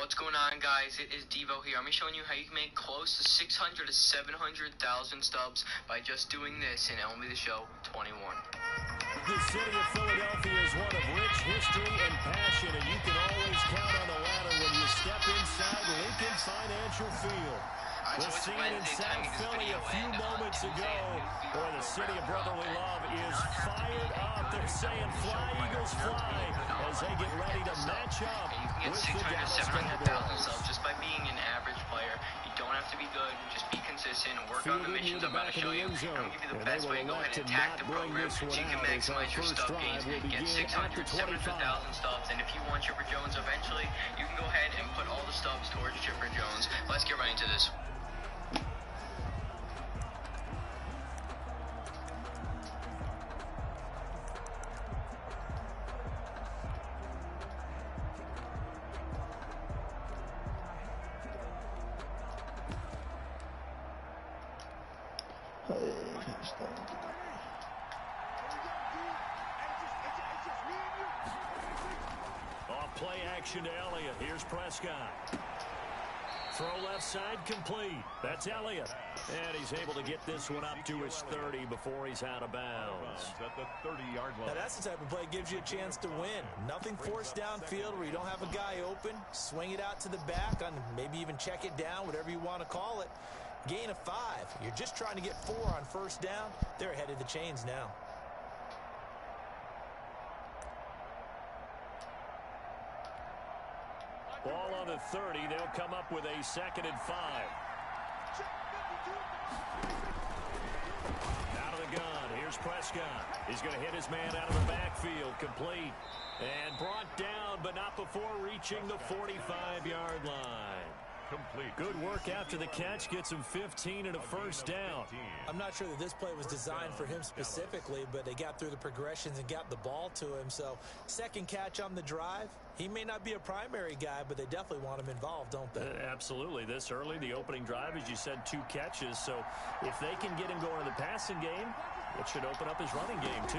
What's going on, guys? It is Devo here. I'm showing you how you can make close to 600 to 700,000 stubs by just doing this in MLB The Show 21. The city of Philadelphia is one of rich history and passion, and you can always count on the ladder when you step inside Lincoln Financial Field. The scene in South Philly a few moments ago where the city of brotherly love is fired up. They're saying fly, Eagles, fly as they get ready to match up with the Dallas Cowboys. Just by being an average player. You don't have to be good. Just be consistent and work on the missions I'm about to show you. I'm going to give you the best way to go ahead and attack the program so you can maximize your stub gains. Get 600, 700,000 stubs. And if you want Chipper Jones eventually, you can go ahead and put all the stubs towards Chipper Jones. Let's get right into this. Off play action to Elliott. Here's Prescott. Throw left side complete. That's Elliott. And he's able to get this one up to his 30 before he's out of bounds. At the 30-yard line. Now that's the type of play that gives you a chance to win. Nothing forced downfield where you don't have a guy open. Swing it out to the back, on maybe even check it down, whatever you want to call it. Gain of 5. You're just trying to get 4 on first down. They're ahead of the chains now. Ball on the 30. They'll come up with a 2nd and 5. Out of the gun. Here's Prescott. He's going to hit his man out of the backfield. Complete. And brought down, but not before reaching the 45-yard line. Complete. Good work after the catch. Gets him 15 and a first down. I'm not sure that this play was designed for him specifically, but they got through the progressions and got the ball to him. So, second catch on the drive. He may not be a primary guy, but they definitely want him involved, don't they? Absolutely. This early, the opening drive, as you said, 2 catches. So, if they can get him going in the passing game, it should open up his running game, too.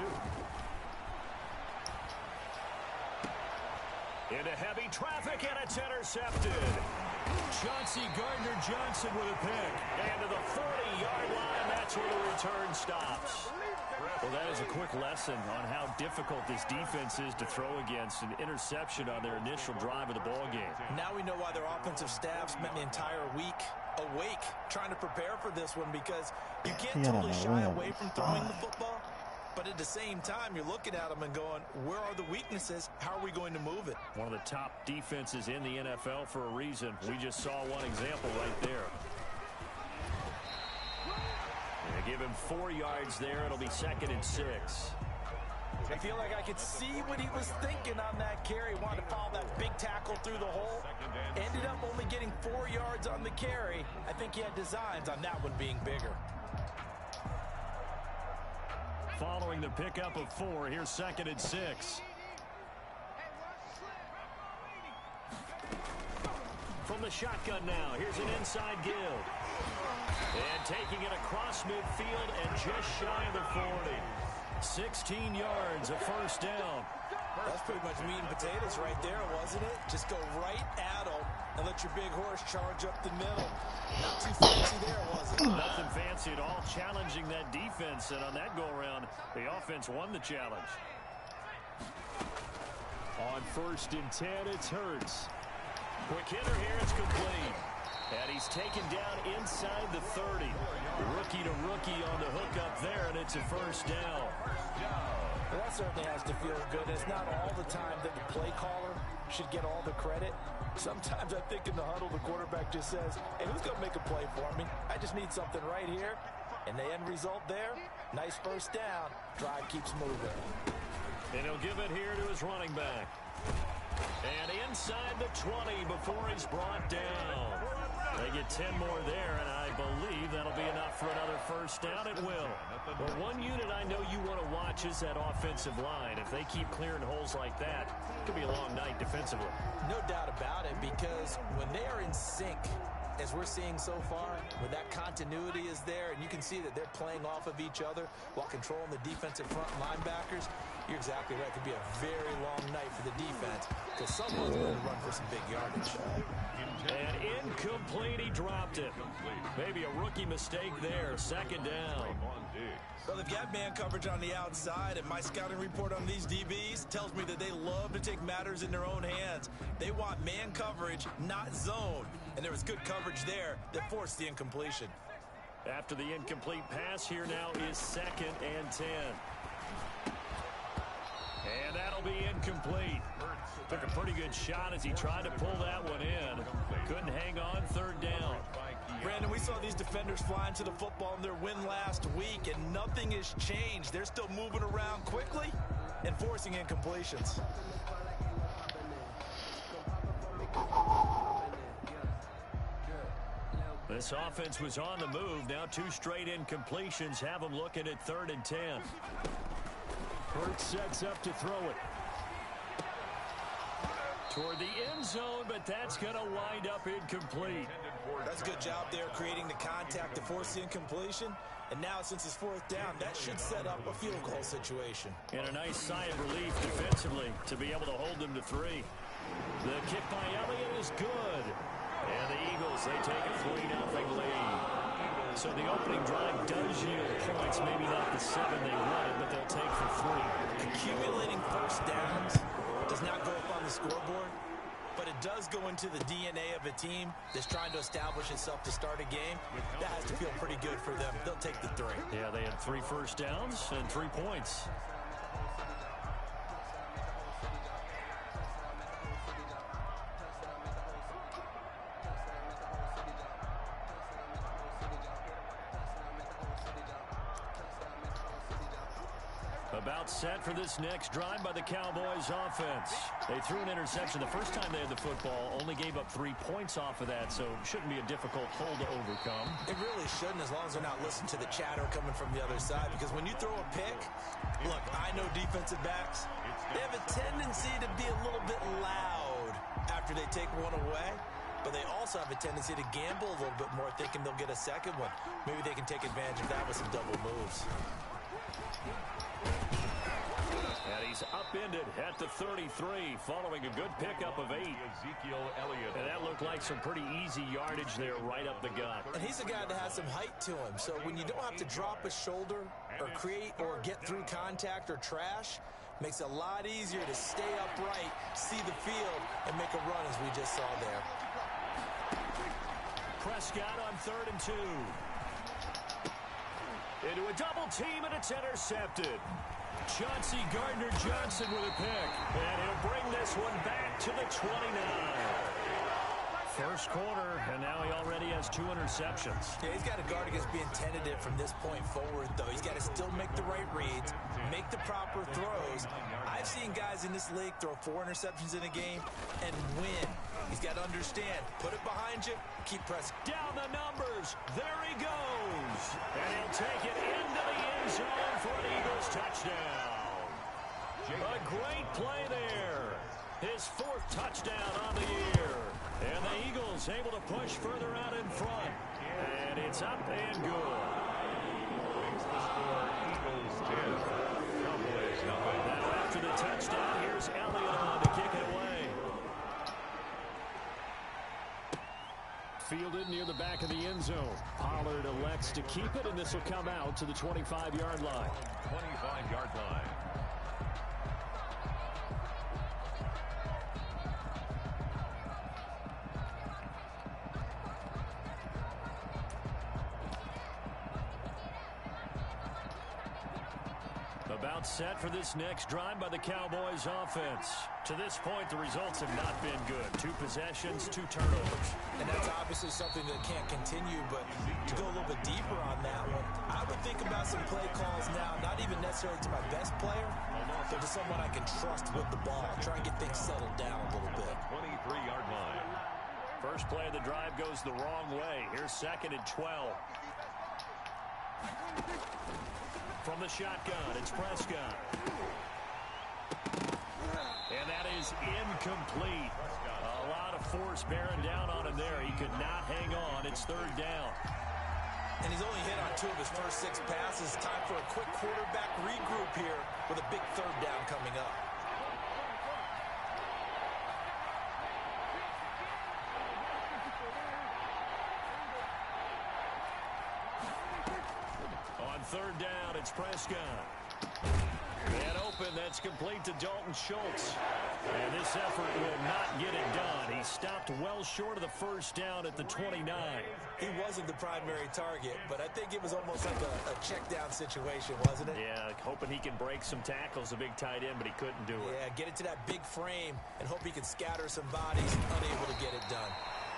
Into heavy traffic, and it's intercepted. Chauncey Gardner-Johnson with a pick. And to the 40-yard line, that's where the return stops. Well, that is a quick lesson on how difficult this defense is to throw against. An interception on their initial drive of the ballgame. Now we know why their offensive staff spent the entire week awake trying to prepare for this one, because you can't totally shy away from throwing the football. But at the same time, you're looking at them and going, where are the weaknesses? How are we going to move it? One of the top defenses in the NFL for a reason. We just saw one example right there. They give him 4 yards there. It'll be 2nd and 6. I feel like I could see what he was thinking on that carry. Wanted to follow that big tackle through the hole. Ended up only getting 4 yards on the carry. I think he had designs on that one being bigger. Following the pickup of 4, here's 2nd and 6. From the shotgun now, here's an inside give. And taking it across midfield and just shy of the 40. 16 yards, a first down. That's pretty much meat and potatoes right there, wasn't it? Just go right at them and let your big horse charge up the middle. Not too fancy there, was it? Nothing fancy at all, challenging that defense. And on that go-around, the offense won the challenge. On 1st and 10, it's Hurts. Quick hitter here, it's complete. And he's taken down inside the 30. Rookie to rookie on the hook up there, and it's a first down. Well, that certainly has to feel good. It's not all the time that the play caller should get all the credit. Sometimes I think in the huddle, the quarterback just says, hey, who's going to make a play for me? I just need something right here. And the end result there, nice first down. Drive keeps moving. And he'll give it here to his running back. And inside the 20 before he's brought down. They get 10 more there, and I believe that'll be enough for another first down. It will. Well, one unit I know you want to watch is that offensive line. If they keep clearing holes like that, it could be a long night defensively. No doubt about it, because when they are in sync as we're seeing so far, when that continuity is there and you can see that they're playing off of each other while controlling the defensive front linebackers, you're exactly right. It could be a very long night for the defense because someone's going to run for some big yardage. And incomplete, he dropped it. Maybe a rookie mistake there, second down. Well, they've got man coverage on the outside, and my scouting report on these DBs tells me that they love to take matters in their own hands. They want man coverage, not zone. And there was good coverage there that forced the incompletion. After the incomplete pass, here now is 2nd and 10. And that'll be incomplete. Took a pretty good shot as he tried to pull that one in. Couldn't hang on, 3rd down. Brandon, we saw these defenders flying to the football in their win last week, and nothing has changed. They're still moving around quickly and forcing incompletions. This offense was on the move. Now 2 straight incompletions have them looking at 3rd and 10. Hurts sets up to throw it. Toward the end zone, but that's going to wind up incomplete. That's a good job there creating the contact to force the incompletion. And now, since it's 4th down, that should set up a field goal situation. And a nice sigh of relief defensively to be able to hold them to 3. The kick by Elliott is good. And the Eagles, they take a 3-0 lead. So the opening drive does yield points, maybe not the 7 they wanted, but they'll take for 3. Accumulating first downs does not go up on the scoreboard, but it does go into the DNA of a team that's trying to establish itself to start a game. That has to feel pretty good for them. They'll take the 3. Yeah, they had 3 first downs and 3 points. About set for this next drive by the Cowboys offense. They threw an interception the first time they had the football, only gave up 3 points off of that, so shouldn't be a difficult hole to overcome. It really shouldn't, as long as they're not listening to the chatter coming from the other side, because when you throw a pick, look, I know defensive backs, they have a tendency to be a little bit loud after they take one away. But they also have a tendency to gamble a little bit more, thinking they'll get a second one. Maybe they can take advantage of that with some double moves. And he's upended at the 33, following a good pickup of 8. Ezekiel Elliott. And that looked like some pretty easy yardage there right up the gut. And he's a guy that has some height to him. So when you don't have to drop a shoulder or create or get through contact or trash, makes it a lot easier to stay upright, see the field, and make a run as we just saw there. Prescott on 3rd and 2. Into a double team, and it's intercepted. Chauncey Gardner-Johnson with a pick. And he'll bring this one back to the 29. First quarter, and now he already has 2 interceptions. Yeah, he's got to guard against being tentative from this point forward, though. He's got to still make the right reads, make the proper throws. I've seen guys in this league throw 4 interceptions in a game and win. He's got to understand, put it behind you, keep pressing. Down the numbers. There he goes. And he'll take it into the end zone for an Eagles touchdown. A great play there. His 4th touchdown on the year. And the Eagles able to push further out in front. And it's up and good. Makes the score Eagles 10. Cowboys nothing. Now after the touchdown, here's Elliott on to kick it away. Fielded near the back of the end zone. Pollard elects to keep it, and this will come out to the 25-yard line. 25-yard line. About set for this next drive by the Cowboys offense. To this point, the results have not been good. 2 possessions, 2 turnovers. And that's obviously something that can't continue, but to go a little bit deeper on that one, I would think about some play calls now, not even necessarily to my best player, but to someone I can trust with the ball. Try and get things settled down a little bit. 23-yard line. First play of the drive goes the wrong way. Here's 2nd and 12. From the shotgun, it's Prescott. And that is incomplete. A lot of force bearing down on him there. He could not hang on. It's third down. And he's only hit on 2 of his first 6 passes. Time for a quick quarterback regroup here with a big third down coming up. On third down, it's Prescott. And open, that's complete to Dalton Schultz. And this effort will not get it done. He stopped well short of the first down at the 29. He wasn't the primary target, but I think it was almost like a check down situation, wasn't it? Yeah, hoping he can break some tackles, a big tight end, but he couldn't do it. Yeah, get it to that big frame and hope he can scatter some bodies, unable to get it done.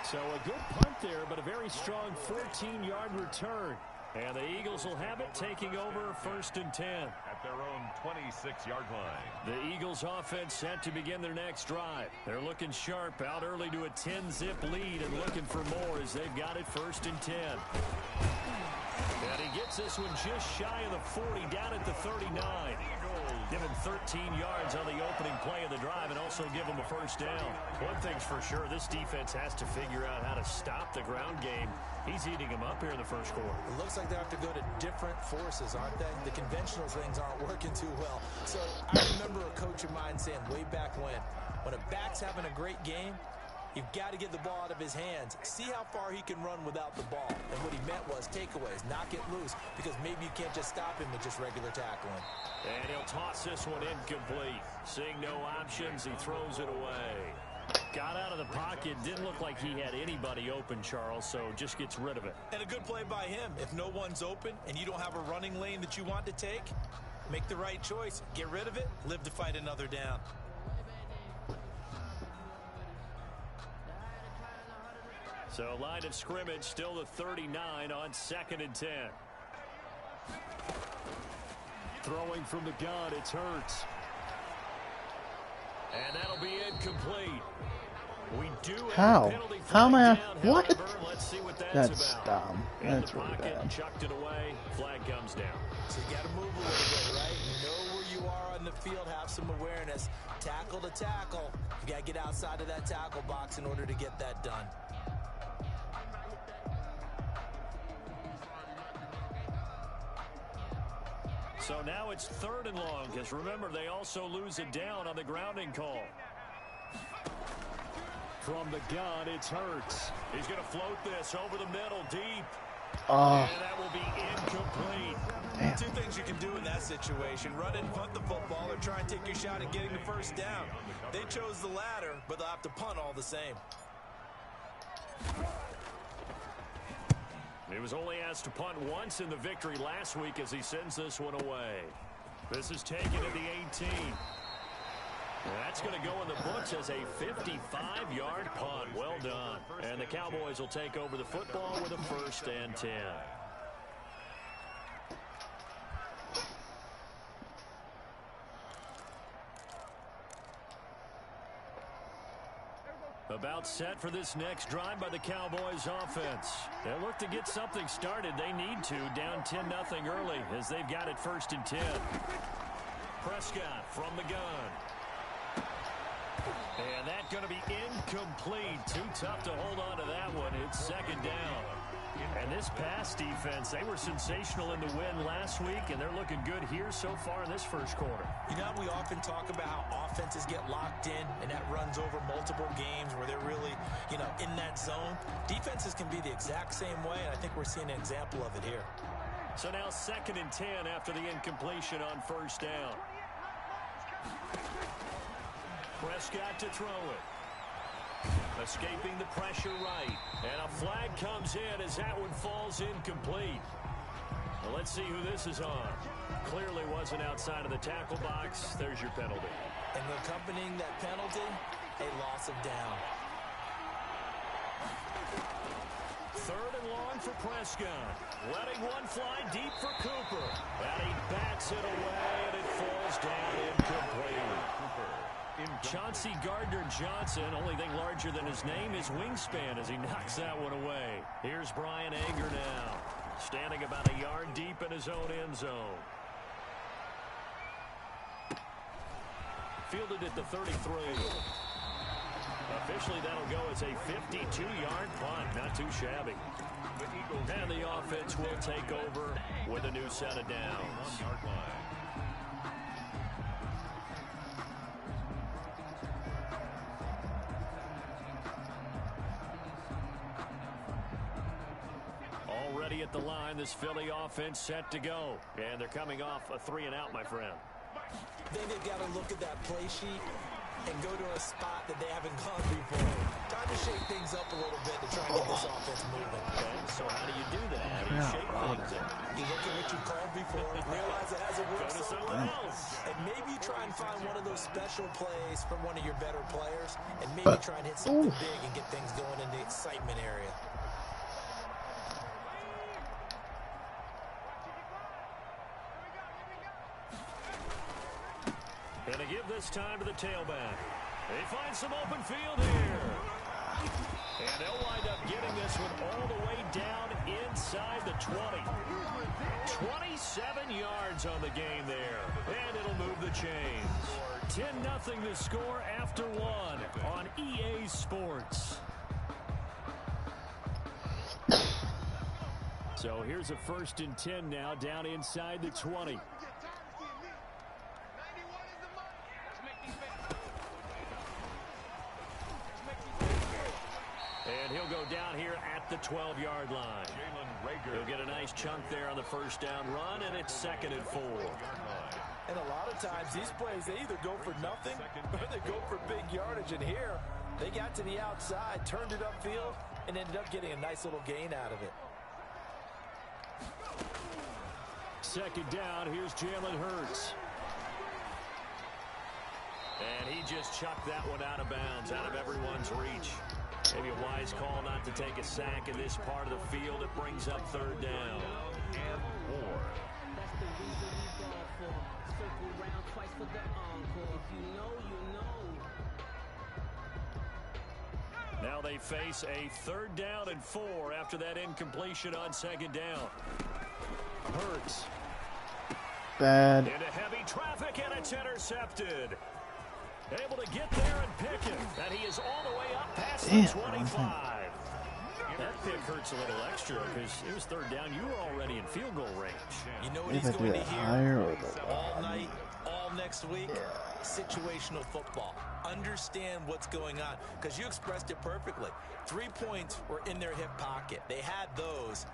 So a good punt there, but a very strong 14-yard return. And the Eagles will have it, taking over 1st and 10. At their own 26-yard line. The Eagles offense set to begin their next drive. They're looking sharp, out early to a 10-zip lead and looking for more as they've got it 1st and 10. And he gets this one just shy of the 40, down at the 39. Give him 13 yards on the opening play of the drive and also give him a first down. One thing's for sure, this defense has to figure out how to stop the ground game. He's eating them up here in the first quarter. It looks like they have to go to different forces, aren't they? The conventional things aren't working too well. So I remember a coach of mine saying way back when a back's having a great game, you've got to get the ball out of his hands. See how far he can run without the ball. And what he meant was takeaways, knock it loose, because maybe you can't just stop him with just regular tackling. And he'll toss this one incomplete. Seeing no options, he throws it away. Got out of the pocket, didn't look like he had anybody open, Charles, so just gets rid of it. And a good play by him. If no one's open and you don't have a running lane that you want to take, make the right choice. Get rid of it, live to fight another down. So line of scrimmage still the 39 on 2nd and 10. Throwing from the gun, it's Hurts. And that'll be incomplete. We do have a penalty flag. How am I? Down, What? However, let's see what that's about. Dumb. In That's the really pocket, bad. chucked it away. Flag comes down. So you got to move a little bit, right? Know where you are on the field, have some awareness. Tackle to tackle. You got to get outside of that tackle box in order to get that done. So now it's 3rd and long, because remember, they also lose it down on the grounding call. From the gun, it's Hurts. He's going to float this over the middle, deep. And that will be incomplete. Damn. 2 things you can do in that situation. Run and punt the football or try and take your shot at getting the first down. They chose the latter, but they'll have to punt all the same. He was only asked to punt once in the victory last week as he sends this one away. This is taken at the 18. That's going to go in the books as a 55-yard punt. Well done. And the Cowboys will take over the football with a 1st and 10. About set for this next drive by the Cowboys offense. They'll look to get something started. They need to, down 10-0 early as they've got it 1st and 10. Prescott from the gun. And that's going to be incomplete. Too tough to hold on to that one. It's 2nd down. And this pass defense, they were sensational in the win last week, and they're looking good here so far in this first quarter. You know, we often talk about how offenses get locked in, and that runs over multiple games where they're really, in that zone. Defenses can be the exact same way, and I think we're seeing an example of it here. So now 2nd and 10 after the incompletion on 1st down. Prescott to throw it. Escaping the pressure right. And a flag comes in as that one falls incomplete. Well, let's see who this is on. Clearly wasn't outside of the tackle box. There's your penalty. And accompanying that penalty, a loss of down. 3rd and long for Prescott. Letting one fly deep for Cooper. And he bats it away, and it falls down incomplete. Chauncey Gardner-Johnson, only thing larger than his name is wingspan as he knocks that one away. Here's Brian Anger now, standing about a yard deep in his own end zone. Fielded at the 33. Officially, that'll go as a 52-yard punt. Not too shabby. And the offense will take over with a new set of downs. Already at the line, this Philly offense set to go. And they're coming off a 3-and-out, my friend. Then they've got to look at that play sheet and go to a spot that they haven't gone before. Time to shake things up a little bit to try and get this offense moving. Okay, so how do you do that? How do you shake things up? You look at what you called before, realize it hasn't worked somewhere else. And maybe you try and find one of those special plays from one of your better players, and maybe try and hit something big and get things going in the excitement area. And to give this time to the tailback. They find some open field here. And they'll wind up getting this one all the way down inside the 20. 27 yards on the game there. And it'll move the chains. 10-0 to score after one on EA Sports. So here's a 1st and 10 now down inside the 20. And he'll go down here at the 12-yard line. He'll get a nice chunk there on the 1st down run, and it's 2nd and 4. And a lot of times these plays, they either go for nothing or they go for big yardage. And here, they got to the outside, turned it upfield, and ended up getting a nice little gain out of it. 2nd down, here's Jalen Hurts. And he just chucked that one out of bounds, out of everyone's reach. Maybe a wise call not to take a sack in this part of the field. It brings up 3rd down. And 4. That's the reason we go for. Circle round twice for the encore. If you know, you know. Now they face a 3rd down and 4 after that incompletion on 2nd down. Hurts. Bad. Into heavy traffic, and it's intercepted. Able to get there and pick it. And he is all the way up past the 25. That pick hurts a little extra because it was 3rd down. You were already in field goal range. You know what he's going to hear all night, all next week? Situational football. Understand what's going on, because you expressed it perfectly. 3 points were in their hip pocket. They had those.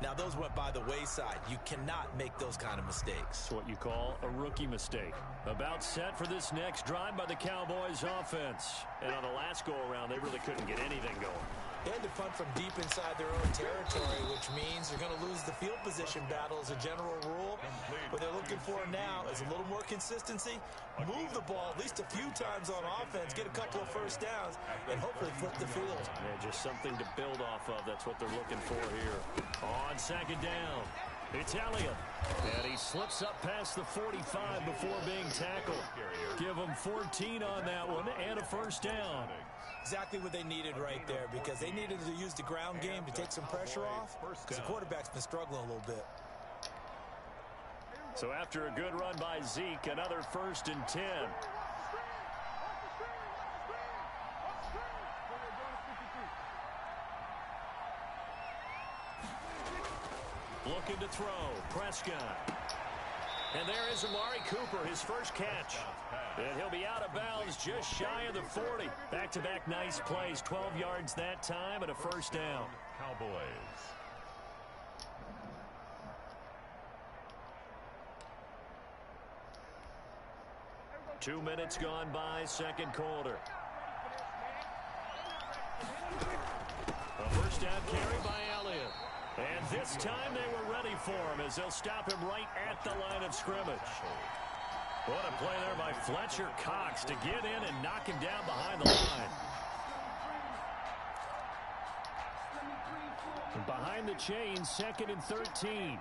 Now, those went by the wayside. You cannot make those kind of mistakes. It's what you call a rookie mistake. About set for this next drive by the Cowboys offense. And on the last go-around, they really couldn't get anything going. They had to punt from deep inside their own territory, which means they're going to lose the field position battle as a general rule. What they're looking for now is a little more consistency, move the ball at least a few times on offense, get a couple of 1st downs, and hopefully flip the field. Yeah, just something to build off of. That's what they're looking for here. On 2nd down, it's Elliott. And he slips up past the 45 before being tackled. Give him 14 on that one and a 1st down. Exactly what they needed right there, because they needed to use the ground game to take some pressure off, because the quarterback's been struggling a little bit. So after a good run by Zeke, another 1st and 10. Looking to throw, Prescott. And there is Amari Cooper, his first catch. And he'll be out of bounds just shy of the 40. Back-to-back nice plays, 12 yards that time and a 1st down. Cowboys. Two minutes gone by, 2nd quarter. A 1st down carry by Elliott. And this time they were ready for him as they'll stop him right at the line of scrimmage. What a play there by Fletcher Cox to get in and knock him down behind the line. And behind the chains, 2nd and 13.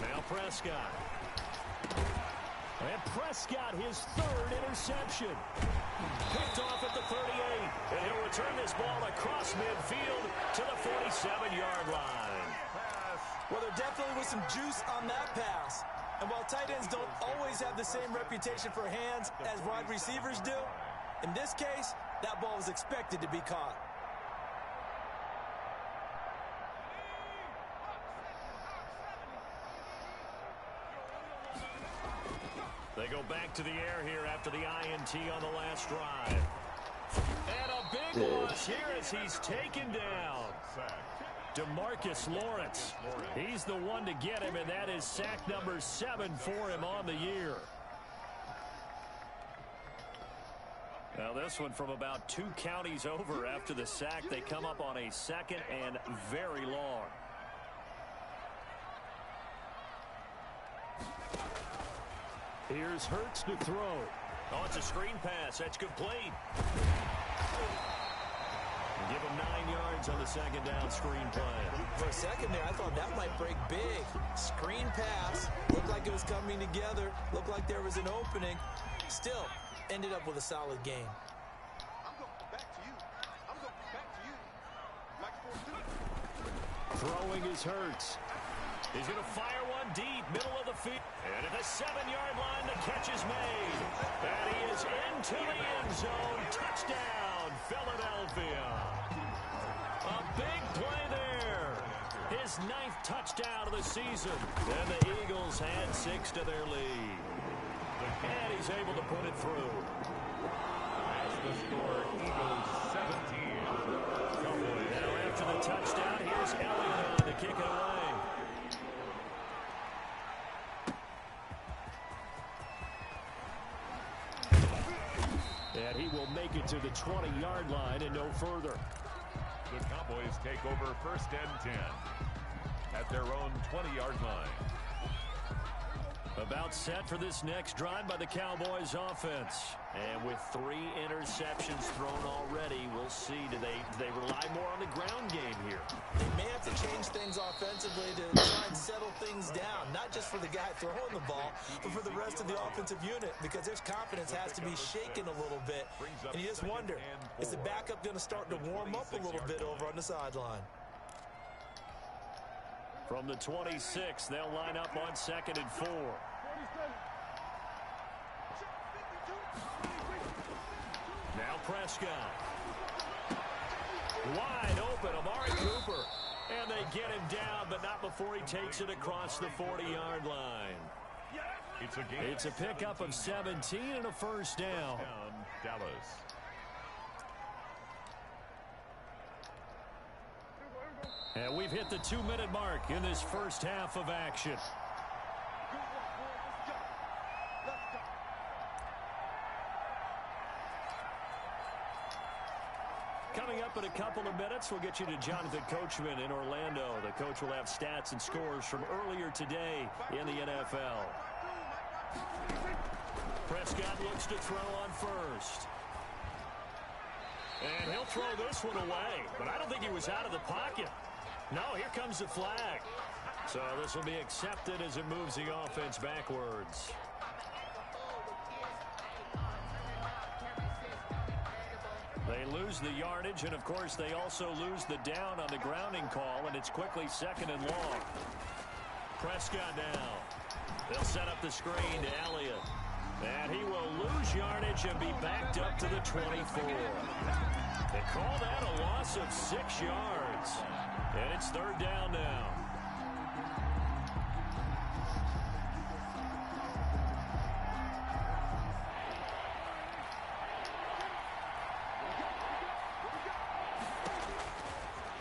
Now Prescott. And Prescott, his 3rd interception. Picked off at the 38. And he'll return this ball across midfield to the 47-yard line. Well, there definitely was some juice on that pass. And while tight ends don't always have the same reputation for hands as wide receivers do, in this case, that ball was expected to be caught. They go back to the air here after the INT on the last drive. And a big loss here as he's taken down. DeMarcus Lawrence. He's the one to get him, and that is sack number 7 for him on the year. Now this one from about 2 counties over after the sack. They come up on a 2nd and very long. Here's Hurts to throw. Oh, it's a screen pass. That's complete. Give him 9 yards on the 2nd down screen play. For a second there, I thought that might break big. Screen pass. Looked like it was coming together. Looked like there was an opening. Still, ended up with a solid game. Throwing is Hurts. He's going to fire one deep, middle of the field. And at the 7-yard line, the catch is made. And he is into the end zone. Touchdown, Philadelphia. A big play there. His 9th touchdown of the season. And the Eagles had 6 to their lead. And he's able to put it through. That's the score, Eagles 17. Cowboys. Now after the touchdown, here's Elliott on to kick it away. And he will make it to the 20-yard line and no further. The Cowboys take over 1st and 10 at their own 20-yard line. About set for this next drive by the Cowboys offense. And with 3 interceptions thrown already, we'll see. Do they rely more on the ground game here? They may have to change things offensively to try and settle things down, not just for the guy throwing the ball, but for the rest of the offensive unit, because their confidence has to be shaken a little bit. And you just wonder, is the backup going to start to warm up a little bit over on the sideline? From the 26, they'll line up on 2nd and 4. Now Prescott. Wide open, Amari Cooper. And they get him down, but not before he takes it across the 40-yard line. It's a pickup of 17 and a 1st down. Dallas. And we've hit the 2-minute mark in this first half of action. Coming up in a couple of minutes, we'll get you to Jonathan Coachman in Orlando. The coach will have stats and scores from earlier today in the NFL. Prescott looks to throw on 1st. And he'll throw this one away, but I don't think he was out of the pocket. No, here comes the flag. So this will be accepted as it moves the offense backwards. They lose the yardage, and of course they also lose the down on the grounding call, and it's quickly 2nd and long. Prescott now. They'll set up the screen to Elliott. And he will lose yardage and be backed up to the 24. They call that a loss of 6 yards. And it's 3rd down now.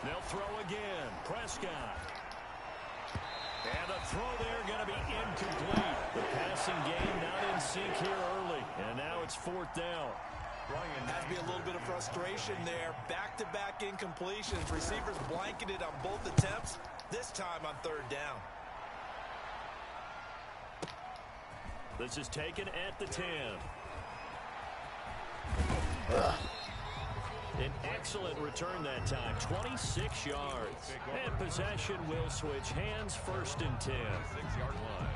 They'll throw again. Prescott. And the throw there going to be incomplete. The passing game not in sync here early. And now it's 4th down. Has to be a little bit of frustration there. Back-to-back incompletions. Receivers blanketed on both attempts. This time on 3rd down. This is taken at the 10. An excellent return that time, 26 yards. And possession will switch hands, 1st and 10. 6-yard line.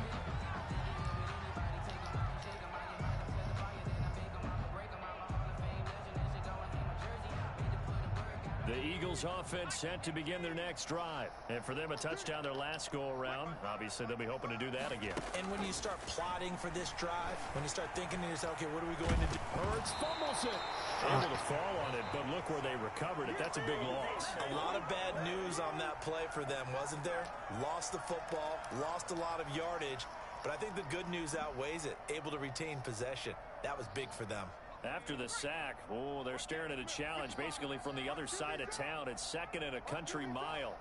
The Eagles offense set to begin their next drive. And for them, a touchdown their last go-around. Obviously, they'll be hoping to do that again. And when you start plotting for this drive, when you start thinking to yourself, okay, what are we going to do? Hurts fumbles it. Able to fall on it, but look where they recovered it. That's a big loss. A lot of bad news on that play for them, wasn't there? Lost the football, lost a lot of yardage, but I think the good news outweighs it. Able to retain possession. That was big for them. After the sack, oh, they're staring at a challenge basically from the other side of town. It's second and a country mile.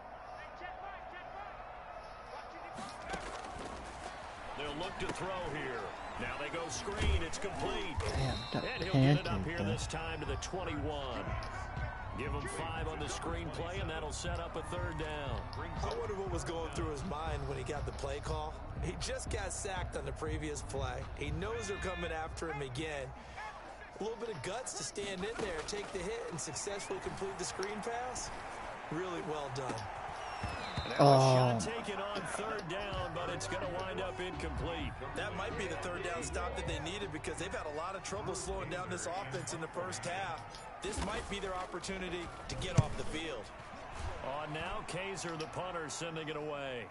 They'll look to throw here. Now they go screen. It's complete. Damn, and he'll get it up here this time to the 21. Give him 5 on the screenplay, and that'll set up a third down. I wonder what was going through his mind when he got the play call. He just got sacked on the previous play. He knows they're coming after him again. A little bit of guts to stand in there, take the hit, and successfully complete the screen pass. Really well done. Now a shot taken on third down, but it's going to wind up incomplete. That might be the third down stop that they needed because they've had a lot of trouble slowing down this offense in the first half. This might be their opportunity to get off the field. On now, Kaiser, the punter, sending it away.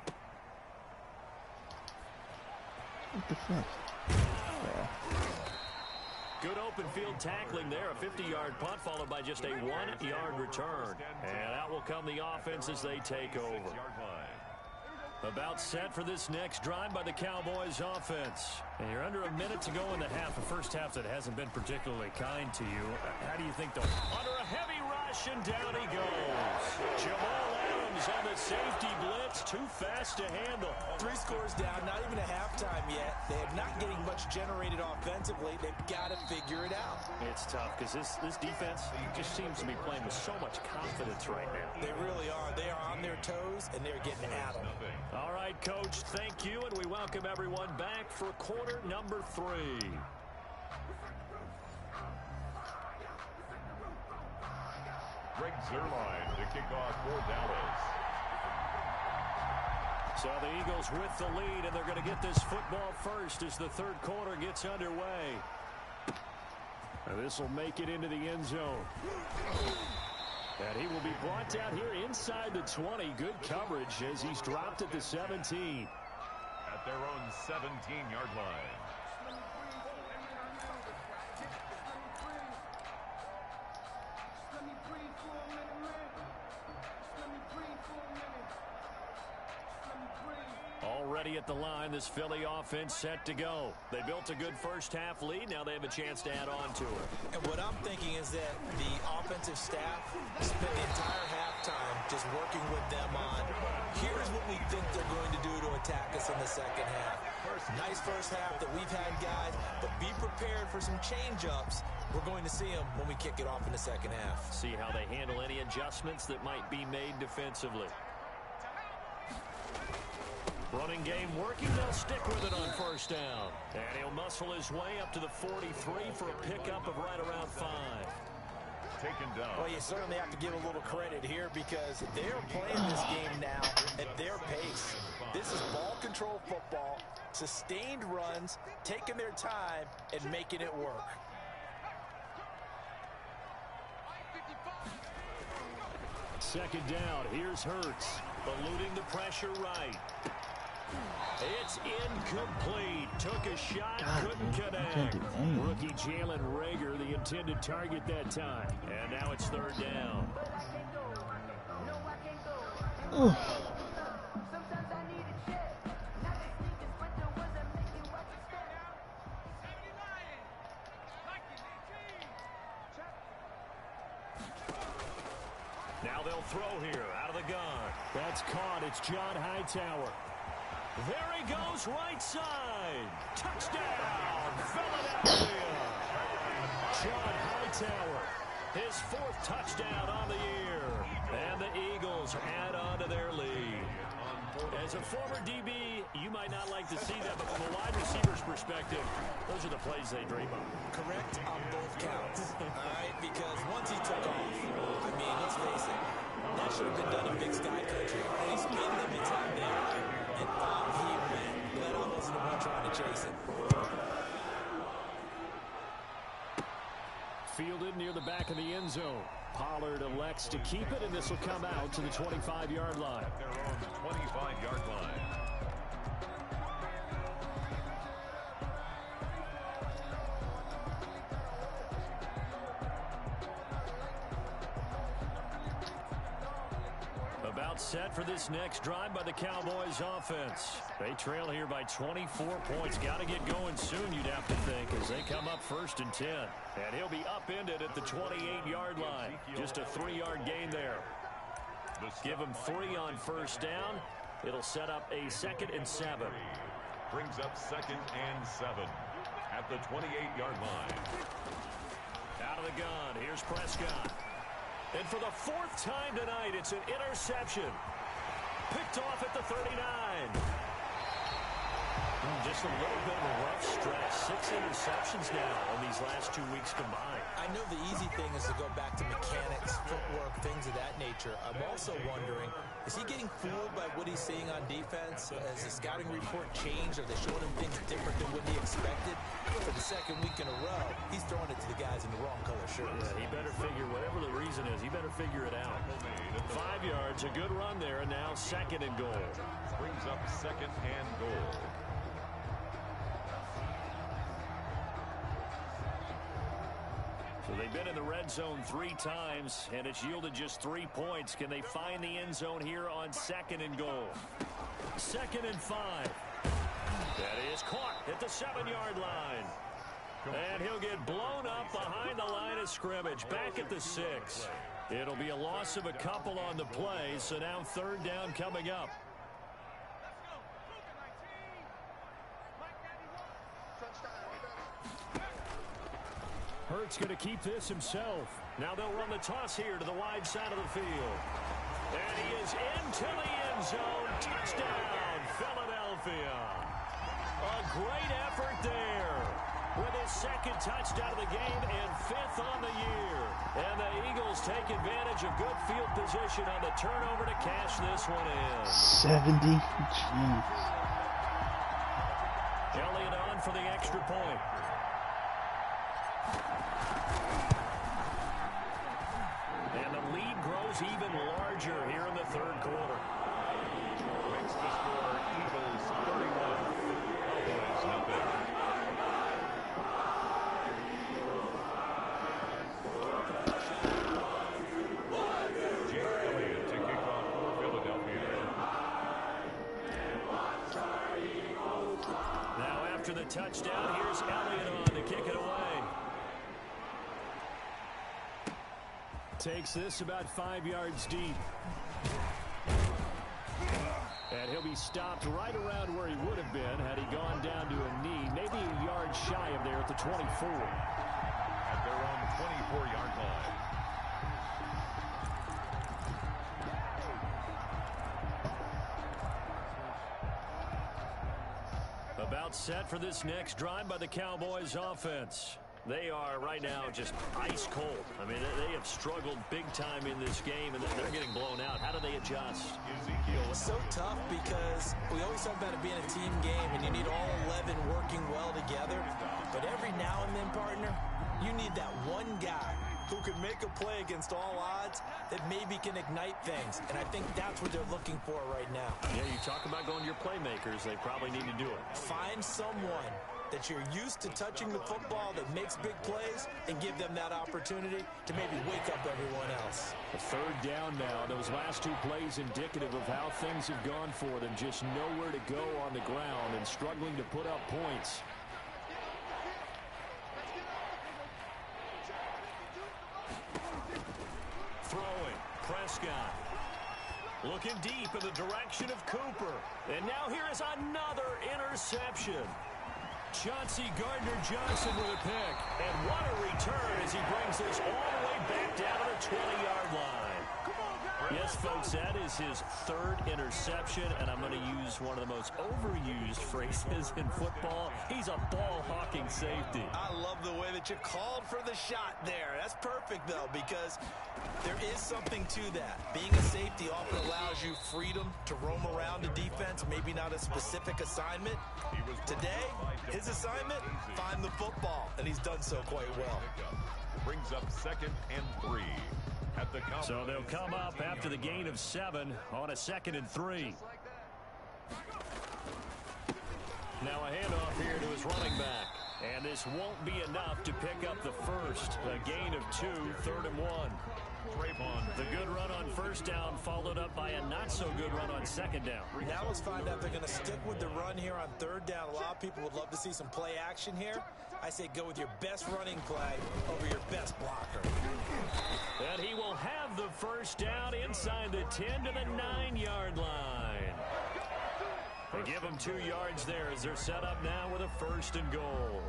What the fuck? Good open field tackling there. A 50-yard punt followed by just a 1-yard return. And out will come the offense as they take over. About set for this next drive by the Cowboys offense. And you're under a minute to go in the half. A first half that hasn't been particularly kind to you. How do you think they'll... Under a heavy rush, and down he goes. Jamal Adams on the safety blitz. Too fast to handle. 3 scores down, not even a halftime yet. They are not getting much generated offensively. They've got to figure it out. It's tough because this defense just seems to be playing with so much confidence right now. They really are. They are on their toes, and they're getting at them. All right, Coach, thank you, and we welcome everyone back for quarter number 3. Greg Zuerlein to kick off for Dallas. So the Eagles with the lead, and they're going to get this football first as the third quarter gets underway. This will make it into the end zone. And he will be brought down here inside the 20. Good coverage as he's dropped at the 17. At their own 17-yard line. Already at the line, this Philly offense set to go. They built a good first half lead. Now they have a chance to add on to it. And what I'm thinking is that the offensive staff spent the entire halftime just working with them on, here's what we think they're going to do to attack us in the second half. Nice first half that we've had, guys, but be prepared for some change-ups. We're going to see them when we kick it off in the second half. See how they handle any adjustments that might be made defensively. Running game working. They'll stick with it on first down. And he'll muscle his way up to the 43 for a pickup of right around 5. Taken down. Well, you certainly have to give a little credit here because they're playing this game now at their pace. This is ball control football, sustained runs, taking their time, and making it work. Second down. Here's Hurts. Eluding the pressure right. It's incomplete. Took a shot, couldn't connect. Rookie Jalen Reagor, the intended target that time. And now it's third down. Now they'll throw here out of the gun. That's caught. It's John Hightower. There he goes, right side. Touchdown, Philadelphia. John Hightower, his 4th touchdown on the year. And the Eagles add on to their lead. As a former DB, you might not like to see that, but from a wide receiver's perspective, those are the plays they dream of. Correct on both counts. All right, because once he took off, I mean, let's face it, that should have been done in Big Sky Country. And he spent limited time there. And off he went. Glad I wasn't the one trying to chase him. Fielded near the back of the end zone. Pollard elects to keep it, and this will come out to the 25-yard line. At their own 25-yard line. About set for this next drive by the Cowboys offense. They trail here by 24 points. Got to get going soon, you'd have to think, as they come up 1st and 10. And he'll be upended at the 28-yard line. Just a 3-yard gain there. Give him 3 on 1st down. It'll set up a 2nd and 7. Brings up 2nd and 7 at the 28-yard line. Out of the gun. Here's Prescott. And for the 4th time tonight, it's an interception. Picked off at the 39. Just a little bit of a rough stretch. 6 interceptions now in these last 2 weeks combined. I know the easy thing is to go back to mechanics, footwork, things of that nature. I'm also wondering, is he getting fooled by what he's seeing on defense? Has the scouting report changed? Are they showing him things different than what he expected? For the 2nd week in a row, he's throwing it to the guys in the wrong color shirts. Yeah, he better figure, whatever the reason is, he better figure it out. 5 yards, a good run there, and now 2nd and goal. Brings up 2nd and goal. So they've been in the red zone 3 times, and it's yielded just 3 points. Can they find the end zone here on 2nd and goal? 2nd and 5. That is caught at the 7-yard line. And he'll get blown up behind the line of scrimmage, back at the 6. It'll be a loss of a couple on the play, so now 3rd down coming up. Hurts going to keep this himself. Now they'll run the toss here to the wide side of the field. And he is into the end zone. Touchdown, Philadelphia. A great effort there with his 2nd touchdown of the game and 5th on the year. And the Eagles take advantage of good field position on the turnover to cash this one in. 70. Jeez. Elliott on for the extra point. And the lead grows even larger here in the 3rd quarter. Makes the score Eagles 31. Cowboys nothing. Jake Elliott to kick off for Philadelphia. Now after the touchdown, here's Elliott on to kick it away. Takes this about 5 yards deep. And he'll be stopped right around where he would have been had he gone down to a knee, maybe a yard shy of there at the 24. At their own 24-yard line. About set for this next drive by the Cowboys offense. They are right now just ice cold. I mean, they have struggled big time in this game, and they're getting blown out. How do they adjust? It's so tough because we always talk about it being a team game, and you need all 11 working well together. But every now and then, partner, you need that one guy who can make a play against all odds that maybe can ignite things. And I think that's what they're looking for right now. Yeah, you talk about going to your playmakers. They probably need to do it. Find someone that you're used to touching the football that makes big plays and give them that opportunity to maybe wake up everyone else. The 3rd down now. Those last 2 plays indicative of how things have gone for them. Just nowhere to go on the ground and struggling to put up points. Throwing. Prescott. Looking deep in the direction of Cooper. And now here is another interception. Chauncey Gardner-Johnson with a pick. And what a return as he brings this all the way back down to the 20-yard line. Yes, folks, that is his 3rd interception, and I'm going to use one of the most overused phrases in football. He's a ball-hawking safety. I love the way that you called for the shot there. That's perfect, though, because there is something to that. Being a safety often allows you freedom to roam around the defense, maybe not a specific assignment. Today, his assignment, find the football, and he's done so quite well. Brings up 2nd and 3 at the Cowboys. So they'll come up after the gain of 7 on a 2nd and 3. Now a handoff here to his running back. And this won't be enough to pick up the first. A gain of 2, 3rd and 1. The good run on first down followed up by a not-so-good run on 2nd down. Now let's find out they're going to stick with the run here on 3rd down. A lot of people would love to see some play action here. I say go with your best running play over your best blocker. And he will have the first down inside the 10 to the 9-yard line. They give him 2 yards there as they're set up now with a 1st and goal.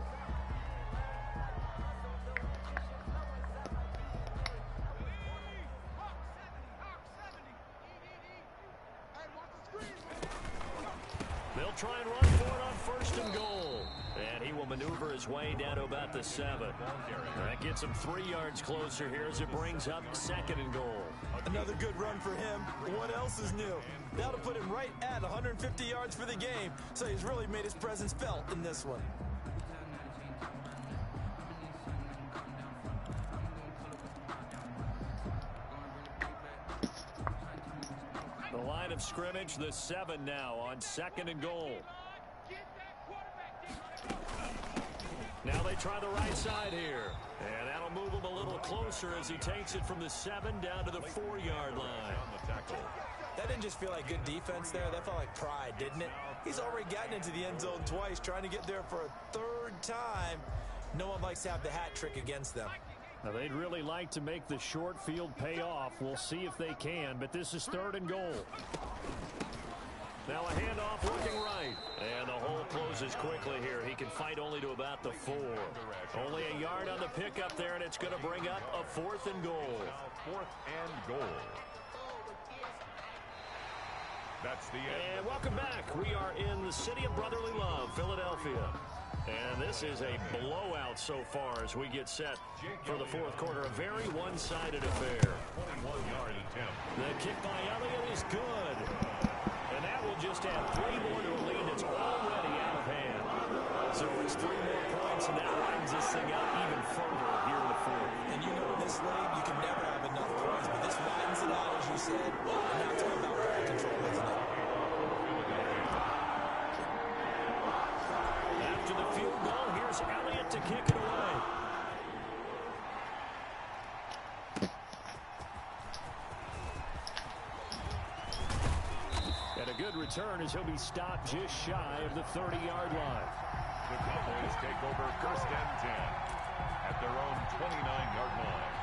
They'll try and run for it on 1st and goal. And he will maneuver his way down to about the 7. That gets him 3 yards closer here as it brings up 2nd and goal. Another good run for him. What else is new? That'll put him right at 150 yards for the game. So he's really made his presence felt in this one. The line of scrimmage, the 7 now on 2nd and goal. Now they try the right side here. And that'll move him a little closer as he takes it from the 7 down to the 4-yard line. That didn't just feel like good defense there. That felt like pride, didn't it? He's already gotten into the end zone twice, trying to get there for a 3rd time. No one likes to have the hat trick against them. Now they'd really like to make the short field pay off. We'll see if they can, but this is 3rd and goal. Now a handoff looking right. And the hole closes quickly here. He can fight only to about the 4. Only a yard on the pickup there, and it's going to bring up a 4th and goal. 4th and goal. That's the end. And welcome back. We are in the city of brotherly love, Philadelphia. And this is a blowout so far as we get set for the 4th quarter. A very one-sided affair. 21-yard attempt. The kick by Elliott is good. And that will just add 3 more to a lead that's already out of hand. So it's 3 more points, and that widens this thing out even further here in the 4th. And you know in this league, you can never have enough points, but this widens it out, as you said. And now talking about ball control, isn't it? After the field goal, here's Elliott to kick it away. And a good return as he'll be stopped just shy of the 30-yard line. The Cowboys take over 1st and 10 at their own 29-yard line.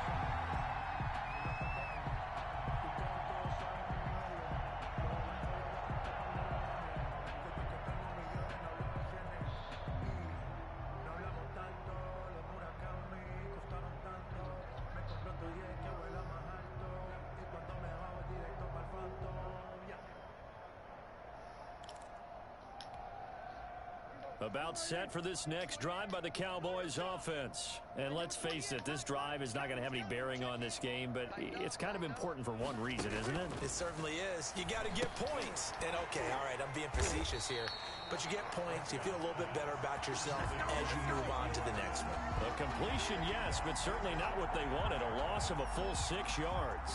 About set for this next drive by the Cowboys offense. And let's face it, this drive is not going to have any bearing on this game, but it's kind of important for one reason, isn't it? It certainly is. You got to get points. And okay, all right, I'm being facetious here. But you get points, you feel a little bit better about yourself as you move on to the next one. A completion, yes, but certainly not what they wanted. A loss of a full 6 yards.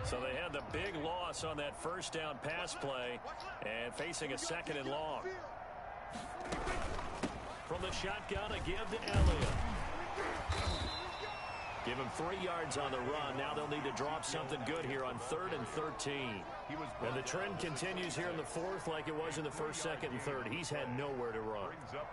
So they had the big loss on that first down pass play and facing a 2nd and long. From the shotgun, a give to Elliott. Give him 3 yards on the run. Now they'll need to drop something good here on 3rd and 13. And the trend continues here in the 4th like it was in the 1st, 2nd, and 3rd. He's had nowhere to run.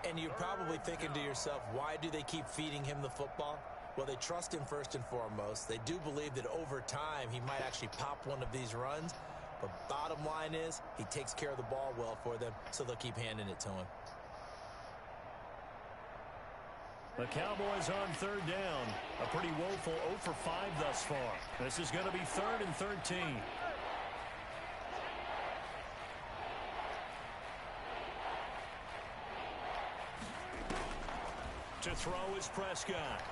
And you're probably thinking to yourself, why do they keep feeding him the football? Well, they trust him first and foremost. They do believe that over time he might actually pop one of these runs. But bottom line is he takes care of the ball well for them, so they'll keep handing it to him. The Cowboys on 3rd down. A pretty woeful 0 for 5 thus far. This is going to be 3rd and 13. To throw is Prescott.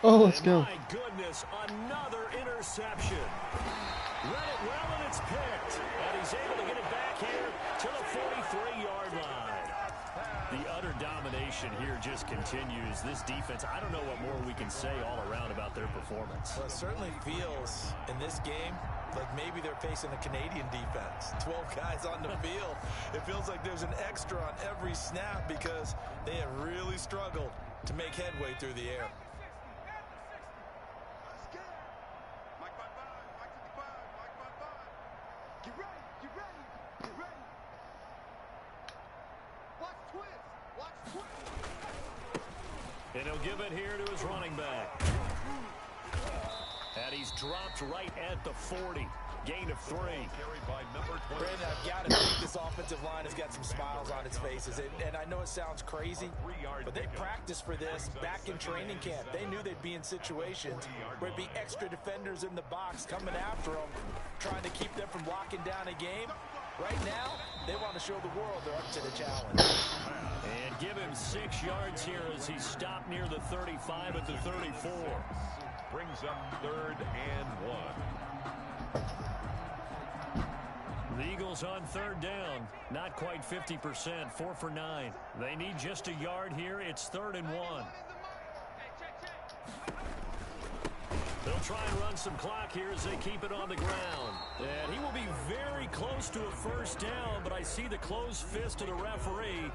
Oh, let's go. My goodness, another interception. Read it well, and it's picked. And he's able to get it back here to the 43-yard line. The utter domination here just continues. This defense, I don't know what more we can say all around about their performance. Well, it certainly feels in this game like maybe they're facing a Canadian defense. 12 guys on the field. It feels like there's an extra on every snap because they have really struggled to make headway through the air. And he'll give it here to his running back. And he's dropped right at the 40. Gain of 3. Brandon, I've got to think this offensive line has got some smiles on its faces. And I know it sounds crazy, but they practiced for this back in training camp. They knew they'd be in situations where it'd be extra defenders in the box coming after them, trying to keep them from locking down a game. Right now, they want to show the world they're up to the challenge. And give him 6 yards here as he stopped near the 35 at the 34. Brings up 3rd and 1. The Eagles on 3rd down. Not quite 50%, 4 for 9. They need just a yard here. It's 3rd and 1. They'll try and run some clock here as they keep it on the ground. And he will be very close to a first down, but I see the closed fist of the referee,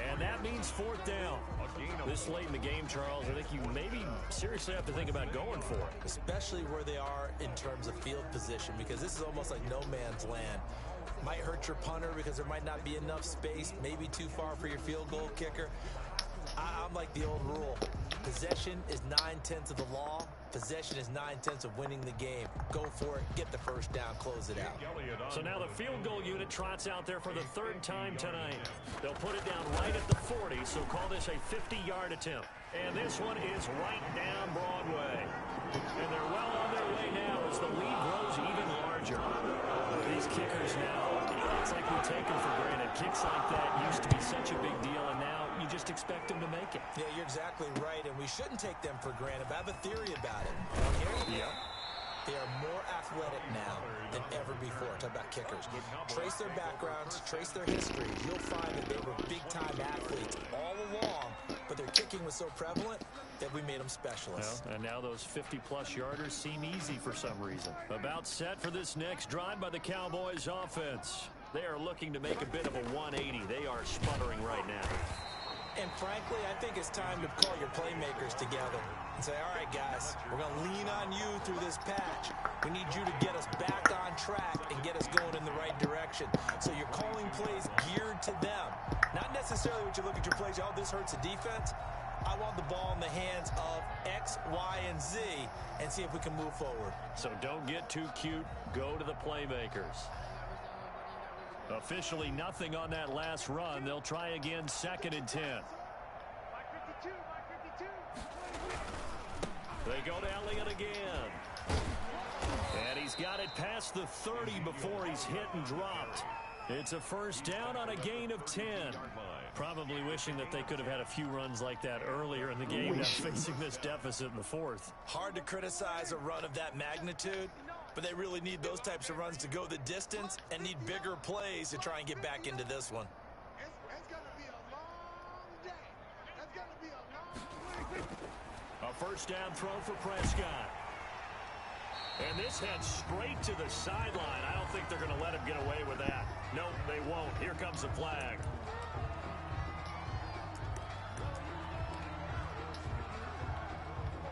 and that means 4th down. This late in the game, Charles, I think you maybe seriously have to think about going for it. Especially where they are in terms of field position, because this is almost like no man's land. Might hurt your punter because there might not be enough space, maybe too far for your field goal kicker. I'm like the old rule. Possession is 9/10 of the law. Possession is 9/10 of winning the game. Go for it, get the first down, close it out. So now the field goal unit trots out there for the 3rd time tonight. They'll put it down right at the 40, so call this a 50-yard attempt. And this one is right down Broadway. And they're well on their way now as the lead grows even larger. These kickers now, it's like we take them for granted. Kicks like that used to be such a big deal, and now you just expect them to make it. Yeah, you're exactly right, and we shouldn't take them for granted, but I have a theory about it. Yeah. They are more athletic now than ever before. Talk about kickers. Trace their backgrounds, trace their history. You'll find that they were big-time athletes all along, but their kicking was so prevalent that we made them specialists. Well, and now those 50-plus yarders seem easy for some reason. About set for this next drive by the Cowboys offense. They are looking to make a bit of a 180. They are sputtering right now. And frankly, I think it's time to call your playmakers together and say, all right, guys, we're going to lean on you through this patch. We need you to get us back on track and get us going in the right direction. So you're calling plays geared to them. Not necessarily what you look at your plays, oh, this hurts the defense. I want the ball in the hands of X, Y, and Z and see if we can move forward. So don't get too cute. Go to the playmakers. Officially nothing on that last run. They'll try again 2nd and 10. They go to Elliott again. And he's got it past the 30 before he's hit and dropped. It's a first down on a gain of 10. Probably wishing that they could have had a few runs like that earlier in the game, not facing this deficit in the 4th. Hard to criticize a run of that magnitude, but they really need those types of runs to go the distance and need bigger plays to try and get back into this one. It's going to be a long day. It's going to be a long week. A first down throw for Prescott. And this heads straight to the sideline. I don't think they're going to let him get away with that. Nope, they won't. Here comes the flag.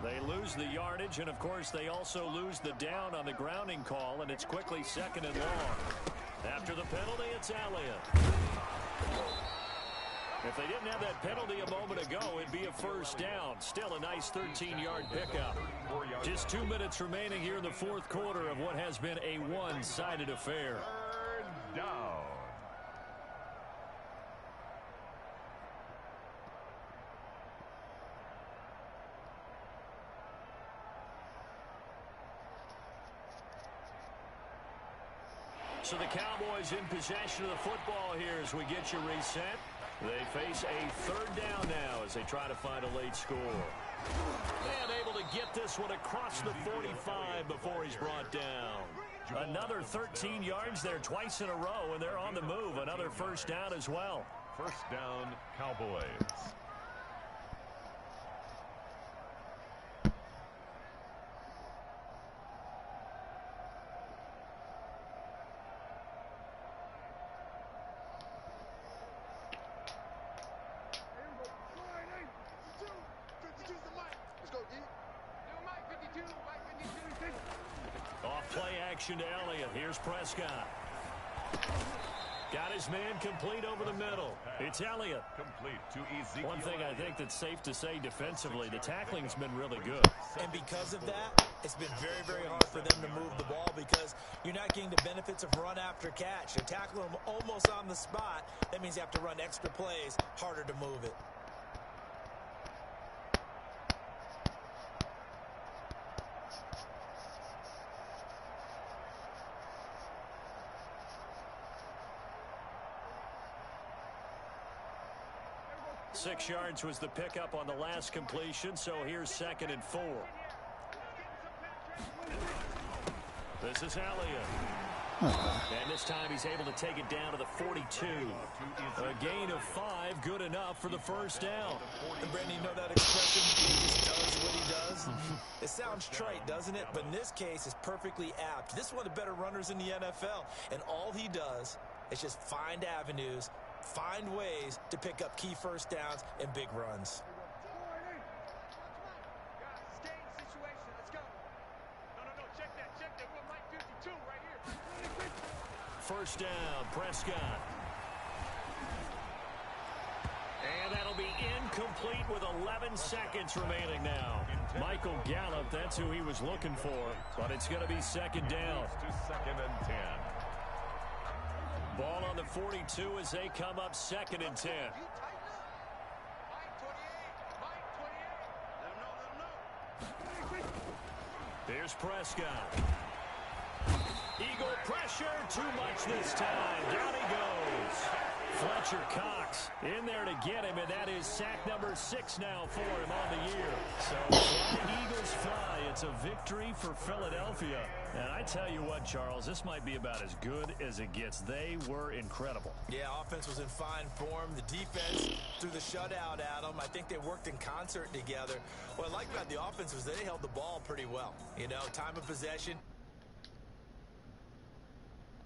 They lose the yardage, and of course they also lose the down on the grounding call, and it's quickly 2nd and long. After the penalty, it's Elliott. If they didn't have that penalty a moment ago, it'd be a first down. Still a nice 13-yard pickup. Just 2 minutes remaining here in the 4th quarter of what has been a one-sided affair. 3rd down. So the Cowboys in possession of the football here as we get you reset. They face a third down now as they try to find a late score. And able to get this one across the 45 before he's brought down. Another 13 yards there twice in a row, and they're on the move. Another first down as well. First down, Cowboys. Play action to Elliott. Here's Prescott. Got his man complete over the middle. It's Elliott. Complete to Ezekiel. One thing I think that's safe to say defensively, the tackling's been really good. And because of that, it's been very, very hard for them to move the ball because you're not getting the benefits of run after catch. You're tackling them almost on the spot. That means you have to run extra plays, harder to move it. Six yards was the pickup on the last completion, so here's 2nd and 4. This is Elliott. And this time he's able to take it down to the 42. A gain of 5, good enough for the first down. And Brandon, you know that expression, he just does what he does? It sounds trite, doesn't it? But in this case, it's perfectly apt. This is one of the better runners in the NFL, and all he does is just find avenues, find ways to pick up key first downs and big runs. First down, Prescott. And that'll be incomplete with 11 seconds remaining now. Michael Gallup, that's who he was looking for, but it's going to be 2nd down. To 2nd and 10. Ball on the 42 as they come up 2nd and 10. Here's Prescott. Eagle pressure, too much this time. Down he goes. Fletcher Cox in there to get him, and that is sack number 6 now for him on the year. So fly, Eagles fly. It's a victory for Philadelphia. And I tell you what, Charles, this might be about as good as it gets. They were incredible. Yeah, offense was in fine form. The defense threw the shutout at them. I think they worked in concert together. What I like about the offense was they held the ball pretty well. You know, time of possession,